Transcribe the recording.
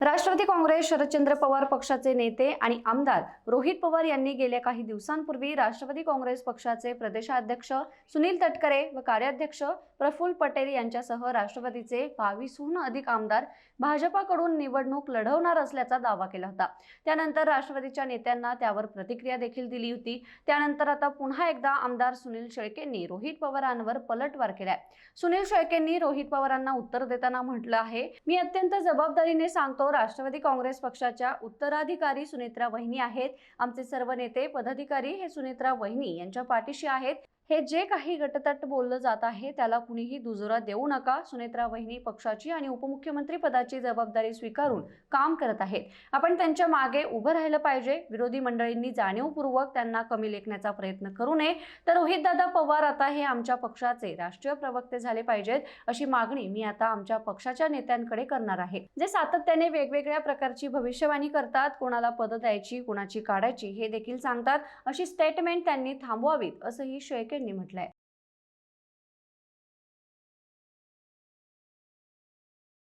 राष्ट्रवादी काँग्रेस शरदचंद्र पवार पक्षाचे नेते आणि आमदार रोहित पवार यांनी गेल्या काही दिवसांपूर्वी राष्ट्रवादी काँग्रेस पक्षाचे प्रदेशाध्यक्ष सुनील तटकरे व कार्याध्यक्ष प्रफुल्ल पटेल यांच्यासह राष्ट्रवादीचे 22हून अधिक आमदार भाजपाकडून निवडणूक लढवणार असल्याचा दावा केला होता। त्यानंतर राष्ट्रवादीच्या नेत्यांना त्यावर प्रतिक्रिया देखील दिली होती। त्यानंतर आता पुन्हा एकदा आमदार सुनील शेळकेंनी रोहित पवारांवर पलटवार केलाय। सुनील शेळकेंनी रोहित पवारांना उत्तर देताना म्हटलं आहे, मी अत्यंत जबाबदारीने सांगतो, राष्ट्रवादी काँग्रेस पक्षाच्या उत्तराधिकारी सुनेत्रा वहिनी आहेत। आमचे सर्व नेते पदाधिकारी हे सुनेत्रा वहिनी यांच्या पाठीशी आहेत। हे जे काही गटतट बोललं जात आहे त्याला कुणीही दुजोरा देऊ नका। सुनेत्रा वहिनी पक्षाची आणि उपमुख्यमंत्री पदाची जबाबदारी स्वीकारून काम करत आहेत। आपण त्यांच्या मागे उभं राहिलं पाहिजे। विरोधी मंडळींनी जाणीवपूर्वक त्यांना कमी लेखण्याचा प्रयत्न करू नये। तर रोहितदादा पवार आता हे आमच्या पक्षाचे राष्ट्रीय प्रवक्ते झाले पाहिजेत, अशी मागणी मी आता आमच्या पक्षाच्या नेत्यांकडे करणार आहे, जे सातत्याने वेगवेगळ्या प्रकारची भविष्यवाणी करतात, कोणाला पद द्यायची कोणाची काढायची हे देखील सांगतात। अशी स्टेटमेंट त्यांनी थांबवावीत असंही शेळके यांनी म्हटलंय।